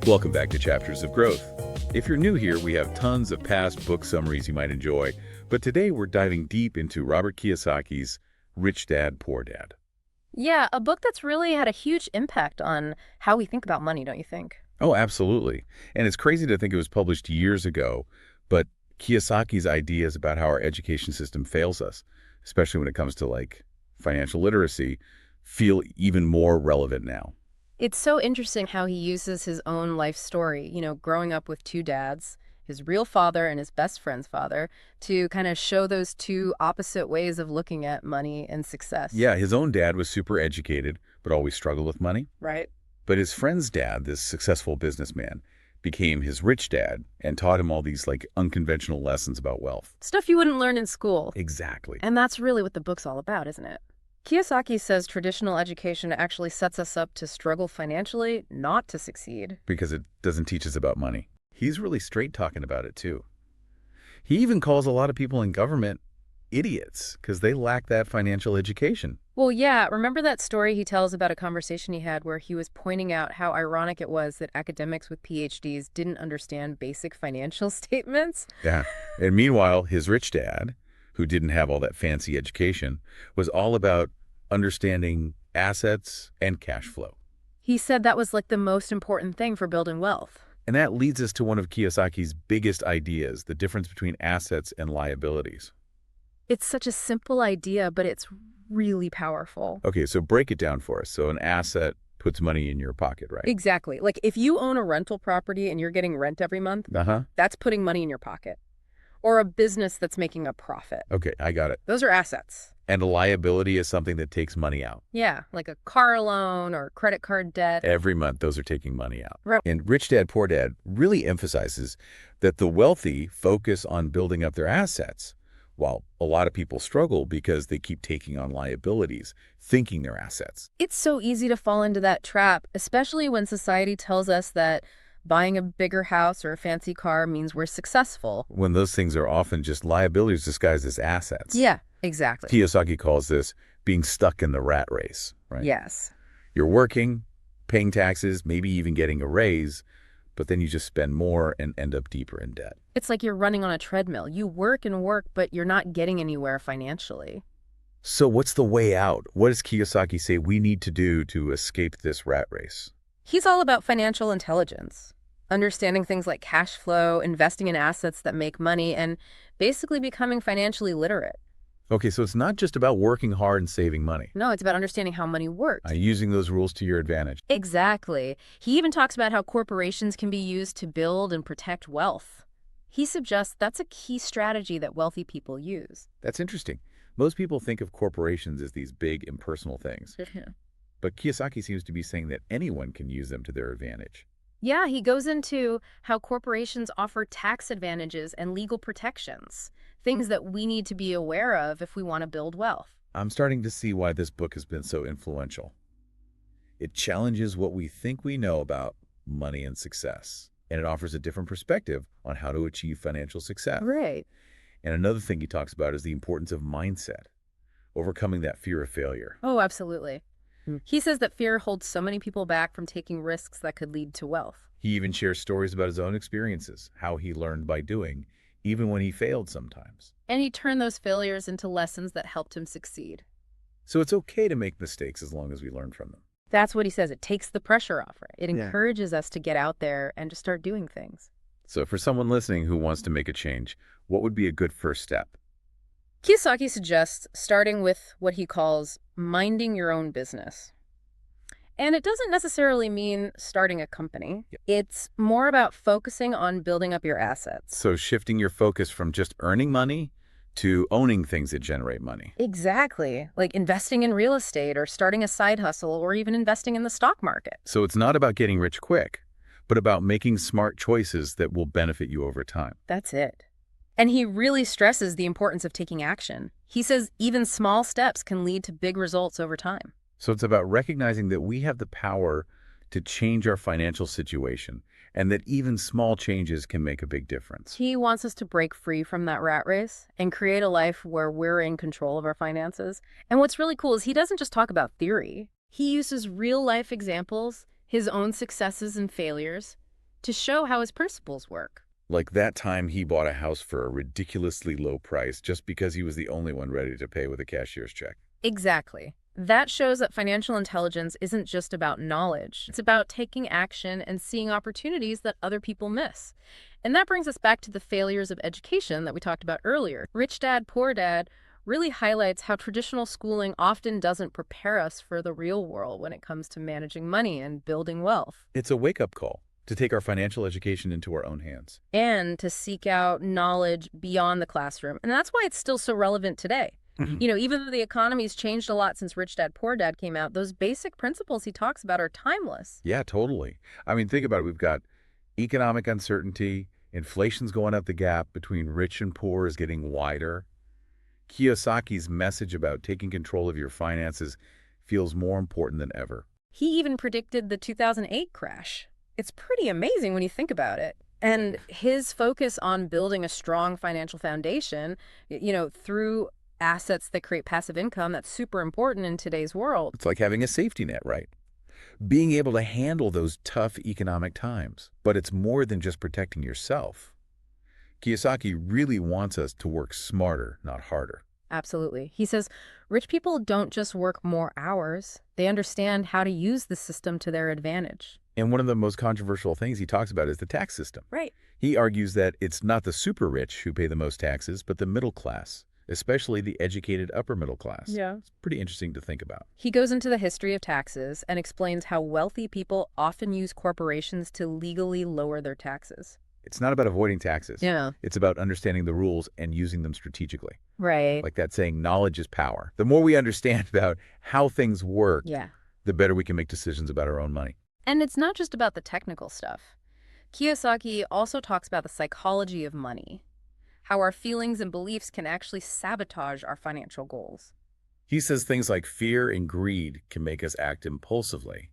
Welcome back to Chapters of Growth. If you're new here, we have tons of past book summaries you might enjoy, but today we're diving deep into Robert Kiyosaki's Rich Dad, Poor Dad. Yeah, a book that's really had a huge impact on how we think about money, don't you think? Oh, absolutely. And it's crazy to think it was published years ago, but Kiyosaki's ideas about how our education system fails us, especially when it comes to financial literacy, feel even more relevant now. It's so interesting how he uses his own life story, growing up with two dads, his real father and his best friend's father, to kind of show those two opposite ways of looking at money and success. Yeah, his own dad was super educated, but always struggled with money. Right. But his friend's dad, this successful businessman, became his rich dad and taught him all these unconventional lessons about wealth. Stuff you wouldn't learn in school. Exactly. And that's really what the book's all about, isn't it? Kiyosaki says traditional education actually sets us up to struggle financially, not to succeed. Because it doesn't teach us about money. He's really straight talking about it, too. He even calls a lot of people in government idiots because they lack that financial education. Well, yeah, remember that story he tells about a conversation he had where he was pointing out how ironic it was that academics with PhDs didn't understand basic financial statements? Yeah. And meanwhile, his rich dad, who didn't have all that fancy education, was all about understanding assets and cash flow. He said that was the most important thing for building wealth. And that leads us to one of Kiyosaki's biggest ideas, the difference between assets and liabilities. It's such a simple idea, but it's really powerful. Okay, so break it down for us. So an asset puts money in your pocket, right? Exactly. If you own a rental property and you're getting rent every month, that's putting money in your pocket. Or a business that's making a profit. Okay, I got it. Those are assets. And a liability is something that takes money out. Yeah, like a car loan or credit card debt. Every month, those are taking money out. Right. And Rich Dad, Poor Dad really emphasizes that the wealthy focus on building up their assets, while a lot of people struggle because they keep taking on liabilities, thinking they're assets. It's so easy to fall into that trap, especially when society tells us that buying a bigger house or a fancy car means we're successful. When those things are often just liabilities disguised as assets. Yeah, exactly. Kiyosaki calls this being stuck in the rat race, right? Yes. You're working, paying taxes, maybe even getting a raise, but then you just spend more and end up deeper in debt. It's like you're running on a treadmill. You work and work, but you're not getting anywhere financially. So what's the way out? What does Kiyosaki say we need to do to escape this rat race? He's all about financial intelligence, understanding things like cash flow, investing in assets that make money, and basically becoming financially literate. Okay, so it's not just about working hard and saving money. No, it's about understanding how money works. Using those rules to your advantage. Exactly. He even talks about how corporations can be used to build and protect wealth. He suggests that's a key strategy that wealthy people use. That's interesting. Most people think of corporations as these big, impersonal things. But Kiyosaki seems to be saying that anyone can use them to their advantage. Yeah, he goes into how corporations offer tax advantages and legal protections, things that we need to be aware of if we want to build wealth. I'm starting to see why this book has been so influential. It challenges what we think we know about money and success, and it offers a different perspective on how to achieve financial success. Right. And another thing he talks about is the importance of mindset, overcoming that fear of failure. Oh, absolutely. He says that fear holds so many people back from taking risks that could lead to wealth. He even shares stories about his own experiences, how he learned by doing, even when he failed sometimes. And he turned those failures into lessons that helped him succeed. So it's okay to make mistakes as long as we learn from them. That's what he says. It takes the pressure off, right? It encourages us to get out there and to start doing things. So for someone listening who wants to make a change, what would be a good first step? Kiyosaki suggests starting with what he calls minding your own business. And it doesn't necessarily mean starting a company. It's more about focusing on building up your assets. So shifting your focus from just earning money to owning things that generate money. Exactly. Like investing in real estate or starting a side hustle or even investing in the stock market. So it's not about getting rich quick, but about making smart choices that will benefit you over time. That's it. And he really stresses the importance of taking action. He says even small steps can lead to big results over time. So it's about recognizing that we have the power to change our financial situation and that even small changes can make a big difference. He wants us to break free from that rat race and create a life where we're in control of our finances. And what's really cool is he doesn't just talk about theory. He uses real life examples, his own successes and failures, to show how his principles work. Like that time he bought a house for a ridiculously low price just because he was the only one ready to pay with a cashier's check. Exactly. That shows that financial intelligence isn't just about knowledge. It's about taking action and seeing opportunities that other people miss. And that brings us back to the failures of education that we talked about earlier. Rich Dad, Poor Dad really highlights how traditional schooling often doesn't prepare us for the real world when it comes to managing money and building wealth. It's a wake-up call to take our financial education into our own hands. And to seek out knowledge beyond the classroom. And that's why it's still so relevant today. Mhm. Even though the economy's changed a lot since Rich Dad, Poor Dad came out, those basic principles he talks about are timeless. Yeah, totally. I mean, think about it. We've got economic uncertainty, inflation's going up, the gap between rich and poor is getting wider. Kiyosaki's message about taking control of your finances feels more important than ever. He even predicted the 2008 crash. It's pretty amazing when you think about it. And his focus on building a strong financial foundation, through assets that create passive income, that's super important in today's world. It's like having a safety net, right? Being able to handle those tough economic times. But it's more than just protecting yourself. Kiyosaki really wants us to work smarter, not harder. Absolutely. He says rich people don't just work more hours, they understand how to use the system to their advantage. And one of the most controversial things he talks about is the tax system. Right. He argues that it's not the super rich who pay the most taxes, but the middle class, especially the educated upper middle class. Yeah. It's pretty interesting to think about. He goes into the history of taxes and explains how wealthy people often use corporations to legally lower their taxes. It's not about avoiding taxes. Yeah. It's about understanding the rules and using them strategically. Right. Like that saying, knowledge is power. The more we understand about how things work, Yeah. the better we can make decisions about our own money. And it's not just about the technical stuff. Kiyosaki also talks about the psychology of money, how our feelings and beliefs can actually sabotage our financial goals. He says things like fear and greed can make us act impulsively,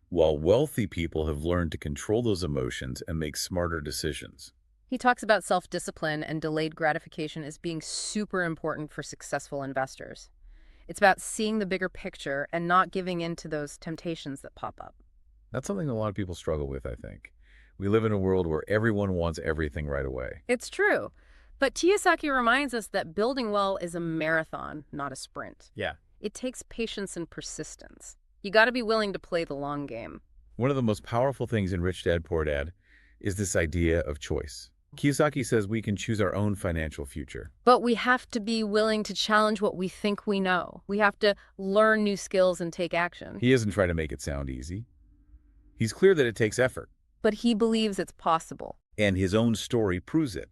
while wealthy people have learned to control those emotions and make smarter decisions. He talks about self-discipline and delayed gratification as being super important for successful investors. It's about seeing the bigger picture and not giving in to those temptations that pop up. That's something a lot of people struggle with, I think. We live in a world where everyone wants everything right away. It's true. But Kiyosaki reminds us that building wealth is a marathon, not a sprint. Yeah. It takes patience and persistence. You got to be willing to play the long game. One of the most powerful things in Rich Dad, Poor Dad is this idea of choice. Kiyosaki says we can choose our own financial future. But we have to be willing to challenge what we think we know. We have to learn new skills and take action. He isn't trying to make it sound easy. He's clear that it takes effort, But he believes it's possible. and his own story proves it.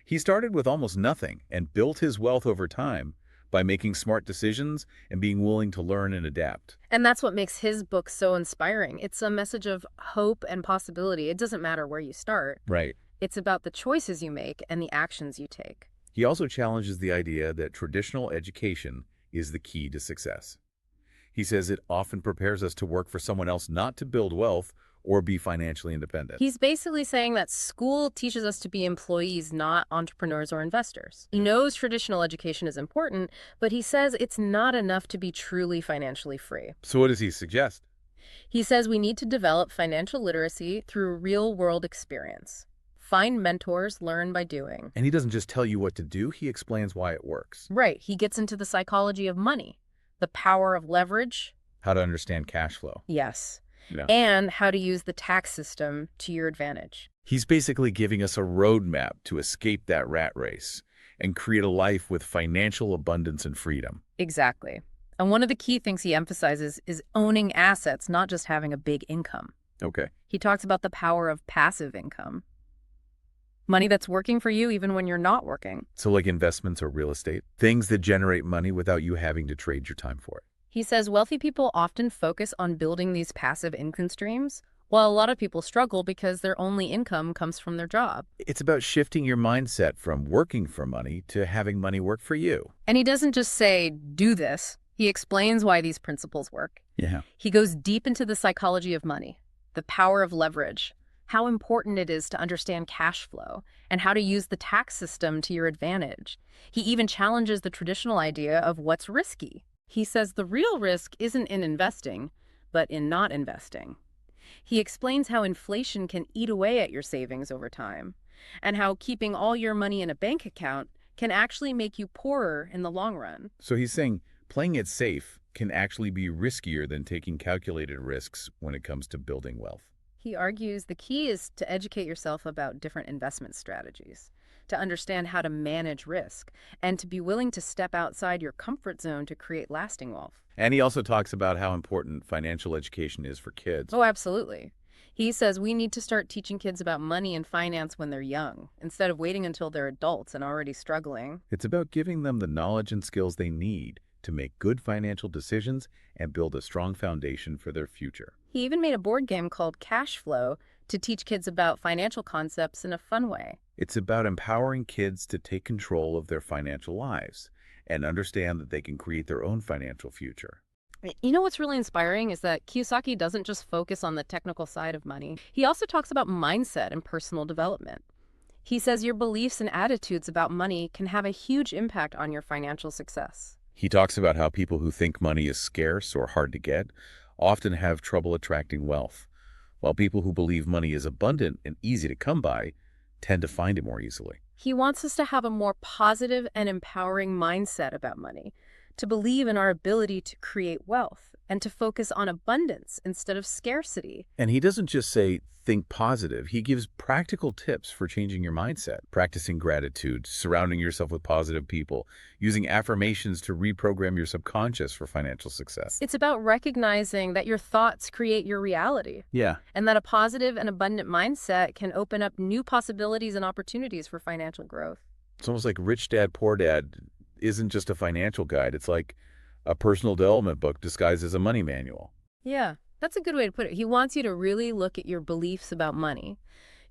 He started with almost nothing and built his wealth over time by making smart decisions and being willing to learn and adapt. And that's what makes his book so inspiring. It's a message of hope and possibility. It doesn't matter where you start. Right. It's about the choices you make and the actions you take. He also challenges the idea that traditional education is the key to success. He says it often prepares us to work for someone else, not to build wealth or be financially independent. He's basically saying that school teaches us to be employees, not entrepreneurs or investors. He knows traditional education is important, but he says it's not enough to be truly financially free. So what does he suggest? He says we need to develop financial literacy through real-world experience. Find mentors, learn by doing. And he doesn't just tell you what to do, he explains why it works. Right. He gets into the psychology of money, the power of leverage. How to understand cash flow. Yes. Yeah. And how to use the tax system to your advantage. He's basically giving us a roadmap to escape that rat race and create a life with financial abundance and freedom. Exactly. And one of the key things he emphasizes is owning assets, not just having a big income. Okay. He talks about the power of passive income. Money that's working for you even when you're not working. So like investments or real estate, things that generate money without you having to trade your time for it. He says wealthy people often focus on building these passive income streams, while a lot of people struggle because their only income comes from their job. It's about shifting your mindset from working for money to having money work for you. And he doesn't just say, do this. He explains why these principles work. Yeah. He goes deep into the psychology of money, the power of leverage, how important it is to understand cash flow, and how to use the tax system to your advantage. He even challenges the traditional idea of what's risky. He says the real risk isn't in investing, but in not investing. He explains how inflation can eat away at your savings over time, and how keeping all your money in a bank account can actually make you poorer in the long run. So he's saying playing it safe can actually be riskier than taking calculated risks when it comes to building wealth. He argues the key is to educate yourself about different investment strategies, to understand how to manage risk, and to be willing to step outside your comfort zone to create lasting wealth. And he also talks about how important financial education is for kids. Oh, absolutely. He says we need to start teaching kids about money and finance when they're young, instead of waiting until they're adults and already struggling. It's about giving them the knowledge and skills they need to make good financial decisions and build a strong foundation for their future. He even made a board game called Cash Flow to teach kids about financial concepts in a fun way. It's about empowering kids to take control of their financial lives and understand that they can create their own financial future. You know what's really inspiring is that Kiyosaki doesn't just focus on the technical side of money. He also talks about mindset and personal development. He says your beliefs and attitudes about money can have a huge impact on your financial success. He talks about how people who think money is scarce or hard to get often have trouble attracting wealth, while people who believe money is abundant and easy to come by tend to find it more easily. He wants us to have a more positive and empowering mindset about money, to believe in our ability to create wealth, and to focus on abundance instead of scarcity. And he doesn't just say, think positive. He gives practical tips for changing your mindset, practicing gratitude, surrounding yourself with positive people, using affirmations to reprogram your subconscious for financial success. It's about recognizing that your thoughts create your reality, Yeah. and that a positive and abundant mindset can open up new possibilities and opportunities for financial growth. It's almost like Rich Dad, Poor Dad isn't just a financial guide. It's like a personal development book disguised as a money manual. Yeah, that's a good way to put it. He wants you to really look at your beliefs about money,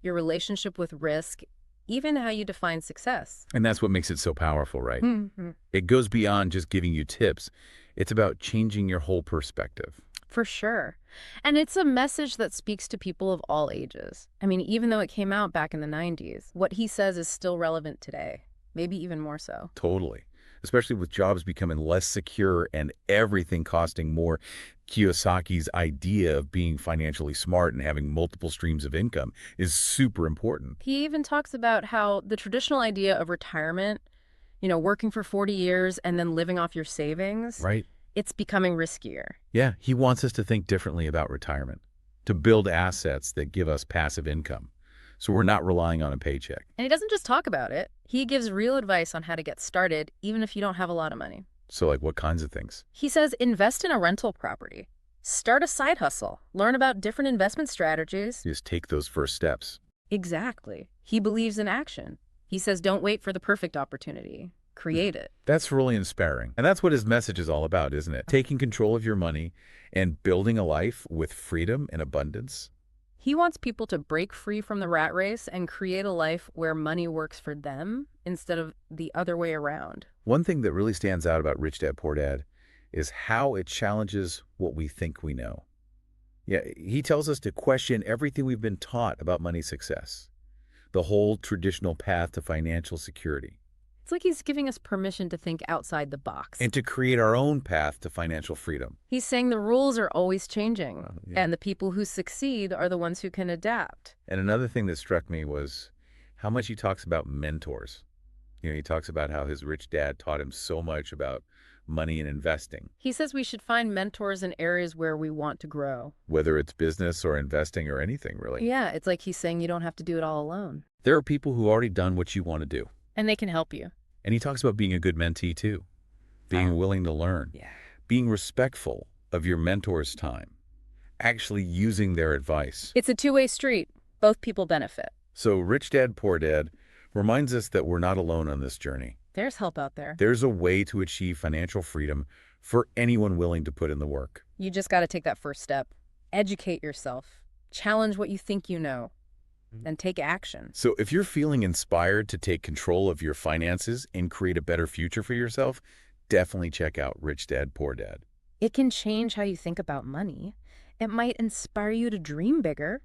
your relationship with risk, even how you define success. And that's what makes it so powerful, right? Mhm. It goes beyond just giving you tips. It's about changing your whole perspective. For sure. And it's a message that speaks to people of all ages. I mean, even though it came out back in the 90s, what he says is still relevant today, maybe even more so. Totally. Especially with jobs becoming less secure and everything costing more. Kiyosaki's idea of being financially smart and having multiple streams of income is super important. He even talks about how the traditional idea of retirement, working for 40 years and then living off your savings, Right? it's becoming riskier. Yeah, he wants us to think differently about retirement, to build assets that give us passive income, so we're not relying on a paycheck. And he doesn't just talk about it. He gives real advice on how to get started, even if you don't have a lot of money. So like what kinds of things? He says invest in a rental property, start a side hustle, learn about different investment strategies. Just take those first steps. Exactly. He believes in action. He says don't wait for the perfect opportunity. Create it. That's really inspiring. And that's what his message is all about, isn't it? Taking control of your money and building a life with freedom and abundance. He wants people to break free from the rat race and create a life where money works for them instead of the other way around. One thing that really stands out about Rich Dad, Poor Dad is how it challenges what we think we know. Yeah, he tells us to question everything we've been taught about money success, the whole traditional path to financial security, It's like he's giving us permission to think outside the box. and to create our own path to financial freedom. He's saying the rules are always changing, Yeah. and the people who succeed are the ones who can adapt. And another thing that struck me was how much he talks about mentors. He talks about how his rich dad taught him so much about money and investing, He says we should find mentors in areas where we want to grow. whether it's business or investing or anything, really. Yeah, it's like he's saying you don't have to do it all alone. There are people who already done what you want to do. And they can help you. And he talks about being a good mentee, too, being willing to learn, Yeah. being respectful of your mentor's time, actually using their advice. It's a two-way street. Both people benefit. So Rich Dad, Poor Dad reminds us that we're not alone on this journey. There's help out there. There's a way to achieve financial freedom for anyone willing to put in the work. You just got to take that first step. Educate yourself. Challenge what you think you know. And take action. So if you're feeling inspired to take control of your finances and create a better future for yourself, definitely check out Rich Dad, Poor Dad. It can change how you think about money. It might inspire you to dream bigger.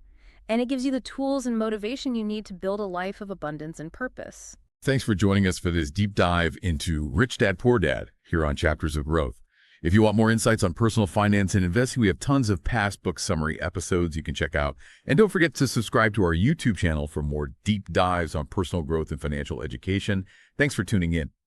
And it gives you the tools and motivation you need to build a life of abundance and purpose. Thanks for joining us for this deep dive into Rich Dad, Poor Dad here on Chapters of Growth. If you want more insights on personal finance and investing, we have tons of past book summary episodes you can check out. And don't forget to subscribe to our YouTube channel for more deep dives on personal growth and financial education. Thanks for tuning in.